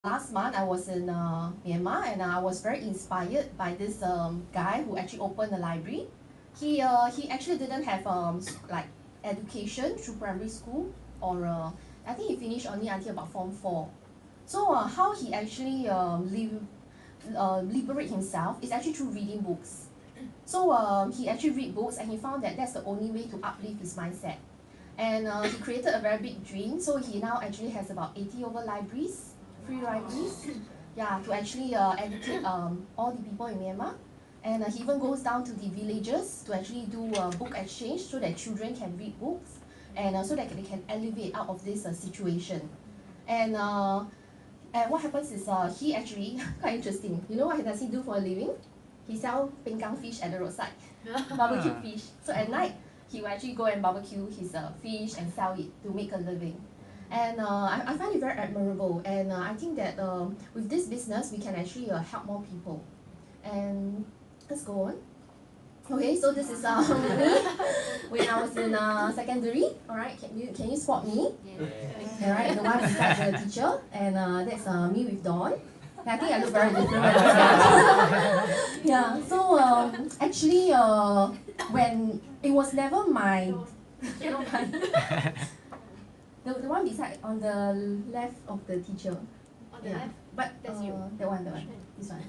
Last month, I was in Myanmar, and I was very inspired by this guy who actually opened a library. He actually didn't have like education through primary school, or I think he finished only until about Form 4. So how he actually liberate himself is actually through reading books. So he actually read books, and he found that that's the only way to uplift his mindset. And he created a very big dream. So he now actually has about 80 over libraries, free libraries, yeah, to actually educate all the people in Myanmar. And he even goes down to the villages to actually do book exchange so that children can read books, and so that they can elevate out of this situation. And what happens is he actually, quite interesting, you know what does he do for a living? He sells pinggang fish at the roadside, barbecue fish. So at night, he will actually go and barbecue his fish and sell it to make a living. And I find it very admirable, and I think that with this business, we can actually help more people. And let's go on. Okay, so this is me when I was in secondary. All right, can you spot me? Yeah. All right, the one beside the teacher, and that's me with Dawn. I think I look very different when I was yeah. So actually, when it was never my, the one beside on the left of the teacher. On the left? But That's you. the one, this one,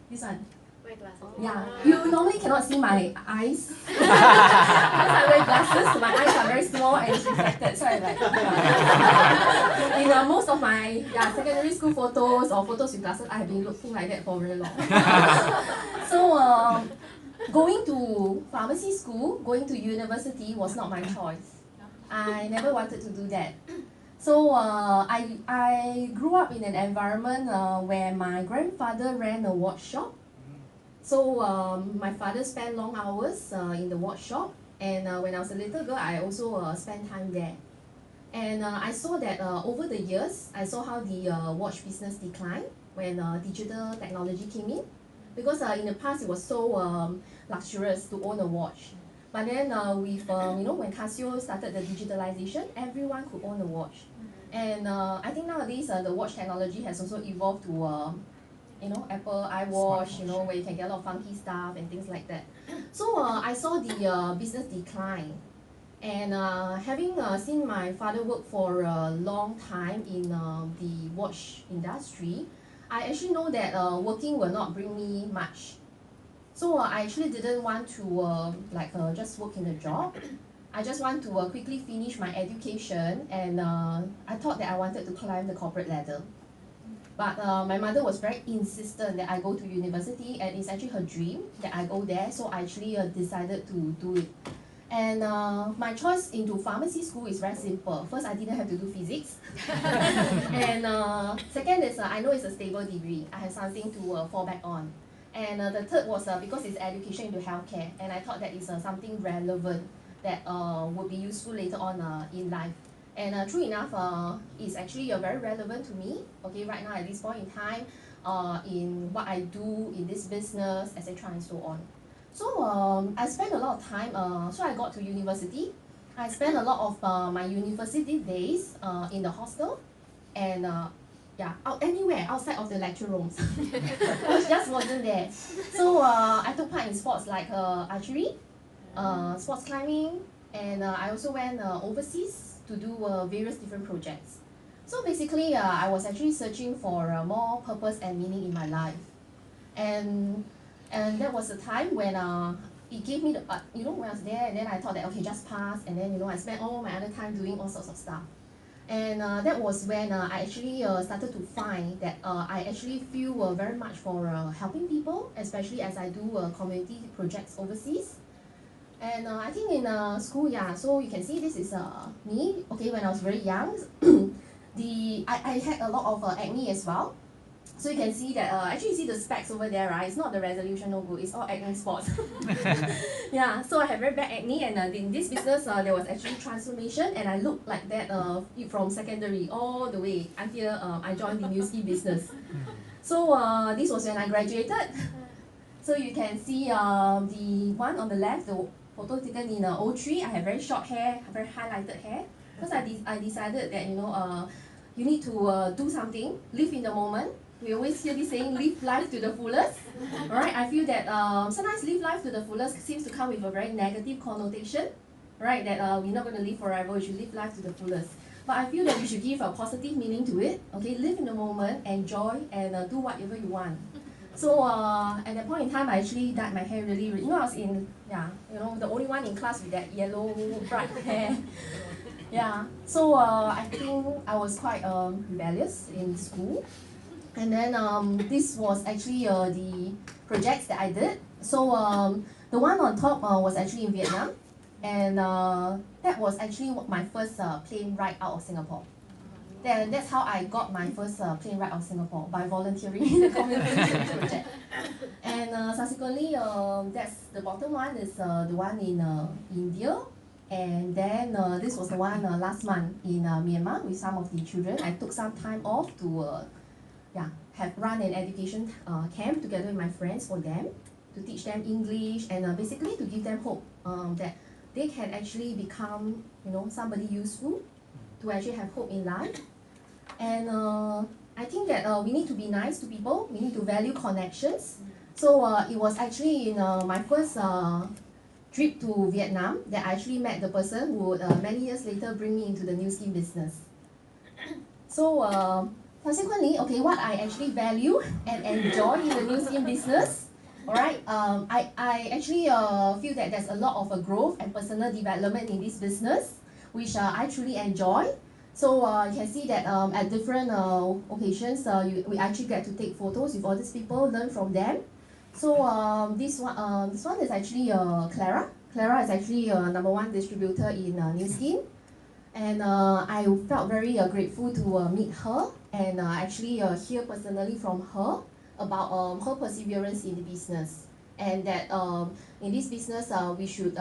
this one. Wear glasses. Yeah, you normally cannot see my eyes because I wear glasses. My eyes are very small and it's reflected, so I like. Yeah. In most of my secondary school photos or photos with glasses, I have been looking like that for very long. So going to pharmacy school, going to university was not my choice. I never wanted to do that. So I grew up in an environment where my grandfather ran a watch shop. So my father spent long hours in the watch shop, and when I was a little girl, I also spent time there. And I saw that over the years, I saw how the watch business declined when digital technology came in. Because in the past, it was so luxurious to own a watch. But then with, when Casio started the digitalization, everyone could own a watch. And I think nowadays the watch technology has also evolved to Apple iWatch, where you can get a lot of funky stuff and things like that. So I saw the business decline. And having seen my father work for a long time in the watch industry, I actually know that working will not bring me much. So I actually didn't want to just work in a job. I just want to quickly finish my education, and I thought that I wanted to climb the corporate ladder. But my mother was very insistent that I go to university, and it's actually her dream that I go there, so I actually decided to do it. And my choice into pharmacy school is very simple. First, I didn't have to do physics. And second is I know it's a stable degree. I have something to fall back on. And the third was because it's education into healthcare, and I thought that is something relevant that would be useful later on in life. And true enough, it's actually very relevant to me, okay, right now at this point in time, in what I do in this business, etc. and so on. So I spent a lot of time, so I got to university. I spent a lot of my university days in the hostel, and anywhere outside of the lecture rooms. I just wasn't there. So I took part in sports like archery, sports climbing, and I also went overseas to do various different projects. So basically, I was actually searching for more purpose and meaning in my life. And that was the time when it gave me the, when I was there, and then I thought that, okay, just pass, and then, I spent all my other time doing all sorts of stuff. And that was when I actually started to find that I actually feel very much for helping people, especially as I do community projects overseas. And I think in school, so you can see this is me, okay, when I was very young. I had a lot of acne as well. So you can see that, actually you see the specs over there, right? It's not the resolution, no good, it's all acne spots. Yeah, so I have very bad acne, and in this business, there was actually transformation, and I looked like that from secondary all the way until I joined the newsy business. So this was when I graduated. So you can see the one on the left, the photo taken in 03, I have very short hair, very highlighted hair, because I decided that, you need to do something, live in the moment. We always hear this saying, live life to the fullest. Alright, I feel that sometimes live life to the fullest seems to come with a very negative connotation. Right, that we're not going to live forever, we should live life to the fullest. But I feel that we should give a positive meaning to it. Okay, live in the moment, enjoy, and do whatever you want. So at that point in time, I actually dyed my hair really, really, I was in, the only one in class with that yellow bright hair. Yeah, so I think I was quite rebellious in school. And then this was actually the projects that I did. So the one on top was actually in Vietnam. And that was actually my first plane ride out of Singapore. Then that's how I got my first plane ride out of Singapore, by volunteering in the communication project. And subsequently, that's the bottom one is the one in India. And then this was the one last month in Myanmar with some of the children. I took some time off to have run an education camp together with my friends for them, to teach them English and basically to give them hope that they can actually become, somebody useful, to actually have hope in life. And I think that we need to be nice to people. We need to value connections. So it was actually in my first trip to Vietnam that I actually met the person who would many years later bring me into the new skin business. So consequently, okay, what I actually value and enjoy in the new skin business. Alright, I actually feel that there's a lot of growth and personal development in this business, which I truly enjoy. So you can see that at different occasions, we actually get to take photos with all these people, learn from them. So this one is actually Clara. Clara is actually #1 distributor in New Skin. And I felt very grateful to meet her and actually hear personally from her about her perseverance in the business, and that in this business we should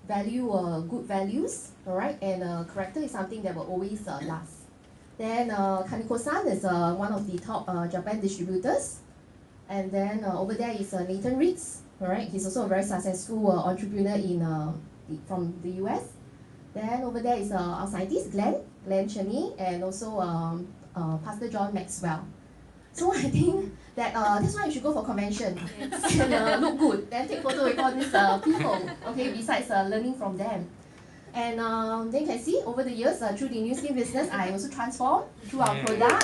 value good values, alright, and character is something that will always last. Then Kaneko-san is one of the top Japan distributors, and then over there is Nathan Riggs, alright, he's also a very successful entrepreneur from the US. Then over there is our scientist Glenn Cheney, and also Pastor John Maxwell. So I think that that's why you should go for convention and look good, then take photo with all these people, okay, besides learning from them. And then you can see over the years through the new skin business, I also transformed through our product,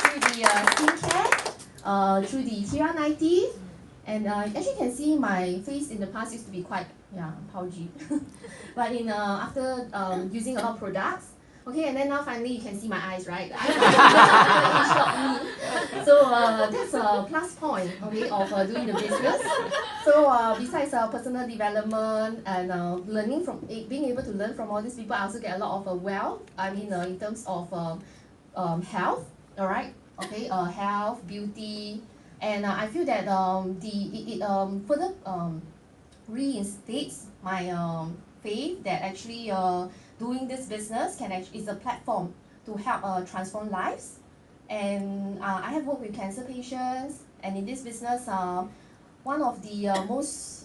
through the skincare, through the Tira 90, and as you can see, my face in the past used to be quite pougy, but after using a lot of products. Okay, and then now finally you can see my eyes, right? The eyes are me. So that's a plus point, okay, of doing the business. So besides personal development and being able to learn from all these people, I also get a lot of wealth. I mean, in terms of health, all right, okay, health, beauty, and I feel that it further reinstates my faith that actually doing this business is a platform to help transform lives. And I have worked with cancer patients, and in this business, one of the most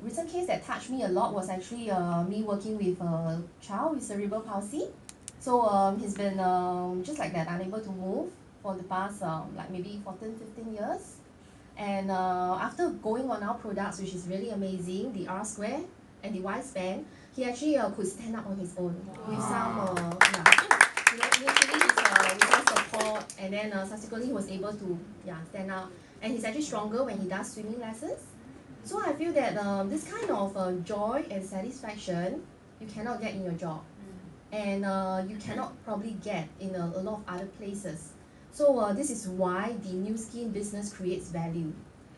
recent case that touched me a lot was actually me working with a child with cerebral palsy. So he's been just like that, unable to move for the past like maybe 14-15 years. And after going on our products, which is really amazing, the R square and the Y span, he actually could stand up on his own with some, initially with some support, and then subsequently he was able to stand up. And he's actually stronger when he does swimming lessons. So I feel that this kind of joy and satisfaction you cannot get in your job, and you cannot probably get in a lot of other places. So this is why the new skin business creates value,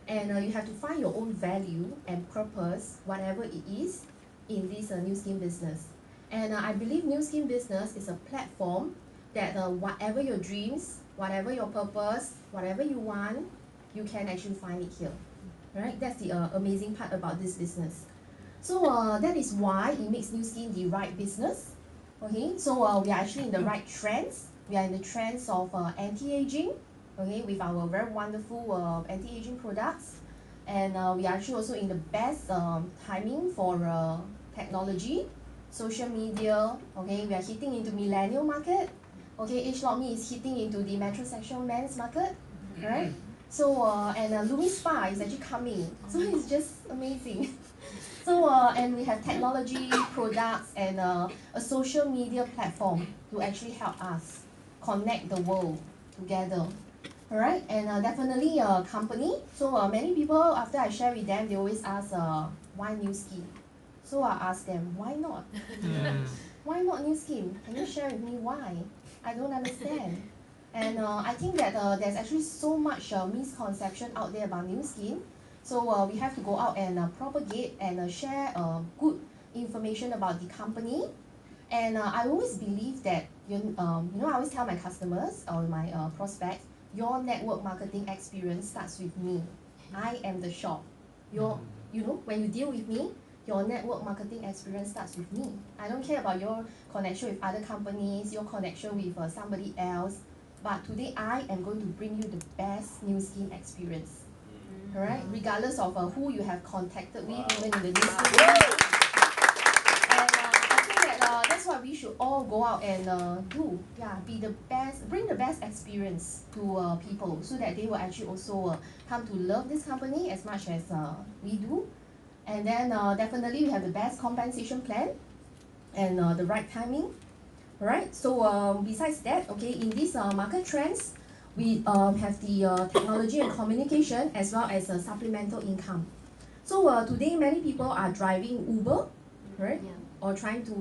and you have to find your own value and purpose, whatever it is, in this new skin business. And I believe new skin business is a platform that whatever your dreams, whatever your purpose, whatever you want, you can actually find it here. Right? That's the amazing part about this business. So that is why it makes new skin the right business. Okay, so we are actually in the right trends. We are in the trends of anti-aging, okay, with our very wonderful anti-aging products. And we are actually also in the best timing for technology. social media. Okay, we are hitting into millennial market. Okay, age like me is hitting into the metrosexual men's market, right? So and Lumi Spa is actually coming, so it's just amazing. So and we have technology products and a social media platform to actually help us connect the world together. Alright, and definitely a company. So many people, after I share with them, they always ask, why new skin? So I ask them, why not? Why not new skin? Can you share with me why? I don't understand. And I think that there's actually so much misconception out there about new skin. So we have to go out and propagate and share good information about the company. And I always believe that, I always tell my customers or my prospects, your network marketing experience starts with me. I am the shop. When you deal with me, your network marketing experience starts with me. I don't care about your connection with other companies, your connection with somebody else. But today I am going to bring you the best new skin experience. Alright? Regardless of who you have contacted with, even in the new skin. That's what we should all go out and do. Yeah, be the best, bring the best experience to people so that they will actually also come to love this company as much as we do. And then definitely we have the best compensation plan and the right timing. Alright, so besides that, okay, in these market trends, we have the technology and communication as well as supplemental income. So today many people are driving Uber, right? Yeah. Or trying to